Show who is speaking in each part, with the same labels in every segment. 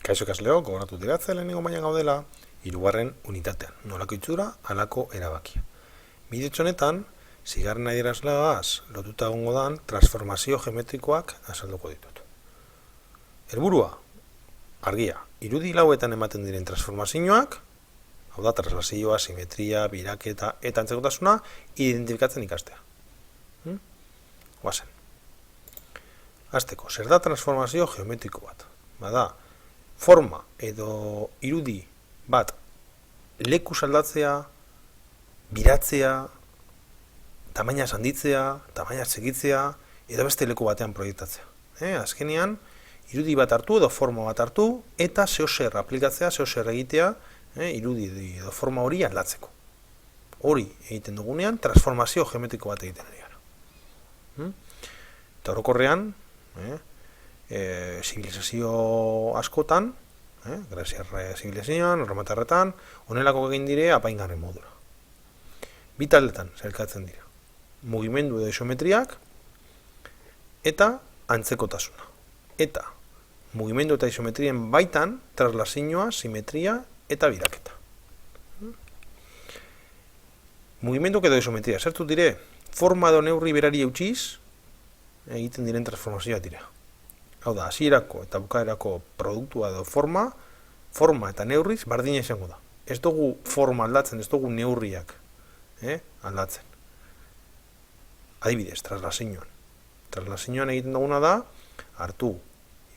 Speaker 1: Kaixo ikasleok, gogoratu diratzen lehenengo mailan gaudela, hirugarren unitatean, nolako itxura, halako erabakia. Bideo honetan, zigarren adierazleagaz lotuta egongo dan transformazio geometrikoak azalduko ditut. Helburua, argia, irudi lauetan ematen diren transformazioak, hau da, translazioa, simetria, biraketa eta antzekotasuna identifikatzen ikastea. Guazen. Hasteko, zer da transformazio geometriko bat? Bada, forma edo irudi bat leku aldatzea, biratzea, tamaina handitzea, tamaina txikitzea, edo beste leku batean proiektatzea. Azkenean, irudi bat hartu edo forma bat hartu, eta zeozer aplikatzea, zeozer egitea, irudi edo forma hori aldatzeko. Hori egiten dugunean, transformazio geometriko bat egiten ari gara. Eta orokorrean, zibilizazio askotan, greziar zibilizazioan, erromatarretan, honelako egin dire apaingarren modura. Bi taldetan zelkatzen dira. Mugimendu edo isometriak eta antzekotasuna. Eta mugimendu eta isometrien baitan translazioa, simetria eta biraketa. Mugimendu edo isometria zertu dire, forma edo neurri berari eutxiz egiten diren transformazioa dira. Hau da, hasierako eta bukaerako produktua edo forma eta neurriz bardina izango da. Ez dugu forma aldatzen, ez dugu neurriak aldatzen. Adibidez, translazioan. Translazioan egiten duguna da, hartu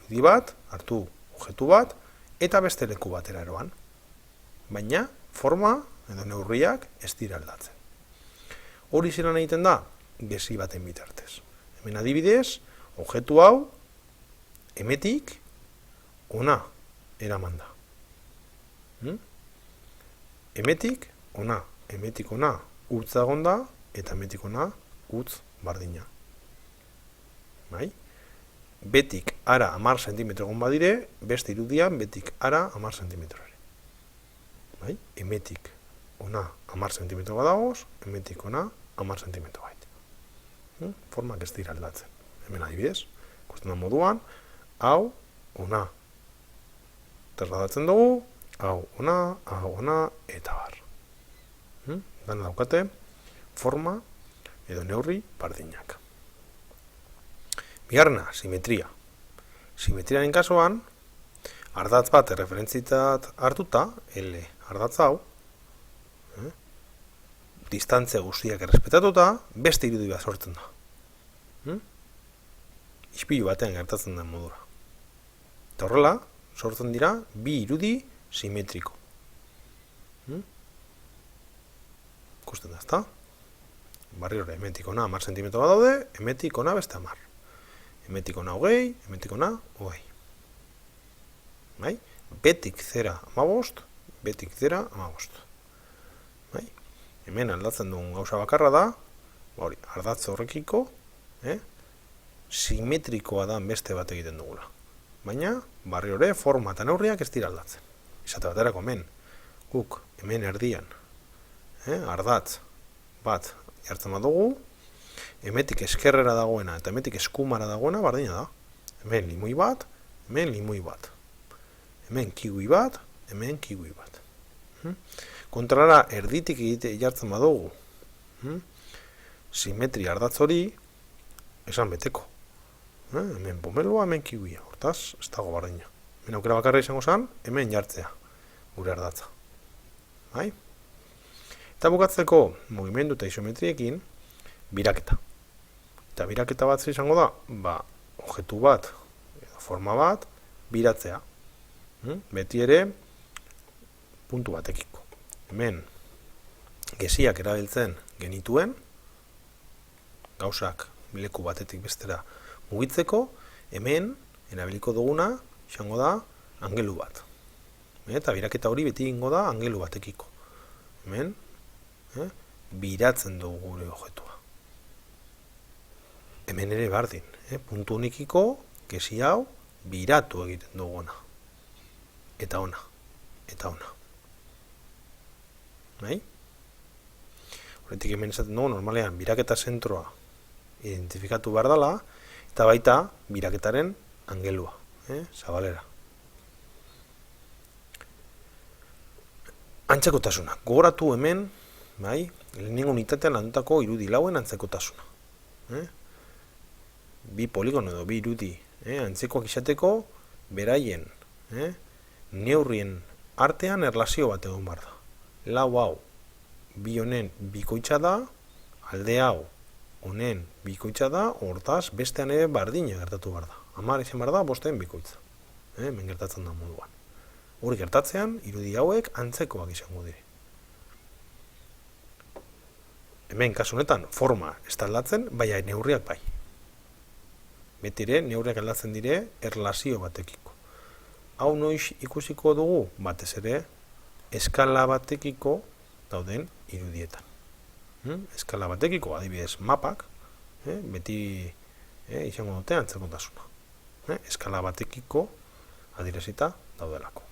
Speaker 1: irudi bat, hartu objektu bat, eta beste leku batera eroan. Baina, forma edo neurriak ez dira aldatzen. Hori zelan egiten da, gezi baten bitartez. Hemen adibidez, objektu hau, emetik, ona, eraman da. Emetik, ona, utz egon da, eta emetik ona, utz bardina. Betik ara 10 cm egon badire, beste irudian betik ara 10 cm. Emetik ona 10 cm badagoz, emetik ona 10 cm bait. Formak ez dira aldatzen. Hemen adibidez, ikusten da moduan, hau, ona. Trasladatzen dugu, hau, ona, eta bar. Dana daukate, forma edo neurri bardinak. Bigarrena, simetria. Simetriaren kasuan, ardatz bat erreferentzitzat hartuta, L ardatz hau, distantzia guztiak errespetatuta, beste irudi bat sortzen da. Ispilu batean gertatzen den modura. Eta horrela, sortzen dira, bi irudi simetriko. Ikusten da, ezta? Barriro emetik ona 10 cm badaude, emetik ona beste 10. Emetik ona 20, emetik ona 20. Betik zera 15, betik zera 15. Hemen aldatzen duen gauza bakarra da, ardatz horrekiko, simetrikoa da beste bat egiten dugula. Baina, barri hori forma eta neurriak ez dira aldatzen. Izate baterako hemen, guk hemen erdian, ardatz bat jartzen badugu, emetik eskerrera dagoena eta emetik eskumara dagoena bardina da. Hemen limoi bat, hemen limoi bat. Hemen kigui bat, hemen kigui bat. Kontrara, erditik jartzen badugu, simetria ardatz hori, esan beteko. Hemen pomelua, hemen kiguia, hortaz, ez dago bardina. Hemen aukera bakarra izango zen, hemen jartzea, gure ardatza. Eta bukatzeko, mugimendu eta isometriekin, biraketa. Eta biraketa bat izango da, objektu bat, forma bat, biratzea. Beti ere, puntu batekiko. Hemen, geziak erabiltzen genituen, gauzak leku batetik bestera mugitzeko, hemen, erabiliko duguna, izango da, angelu bat. Eta biraketa hori beti ingo da, angelu batekiko. Hemen, biratzen dugu gure objektua. Hemen ere bardin, puntu unikiko, gezi hau, biratu egiten dugu ona. Eta ona, eta ona. Horretik hemen esaten dugu, normalean, biraketa zentroa identifikatu behar dela, eta baita biraketaren angelua, zabalera. Antzekotasuna. Gogoratu hemen, bai, lehenengo unitatean landutako irudi lauen antzekotasuna. Bi poligono edo bi irudi antzekoak izateko beraien neurrien artean erlazio bat egon behar da. Lau hau bi honen bikoitza da, alde hau honen bikoitza da, hortaz bestean ere bardina gertatu behar da. 10 izan behar da, bosten bikoitza. Hemen gertatzen da moduan. Hori gertatzean, irudi hauek antzekoak izango dire. Hemen, kasu honetan, forma ez da aldatzen, baina neurriak bai. Betire, neurriak aldatzen dire erlazio batekiko. Hau noiz ikusiko dugu, batez ere, eskala batekiko dauden irudietan. Eskala batekiko, adibidez, mapak, beti izango dute antzekotasuna. Eskala batekiko adirazita daudelako.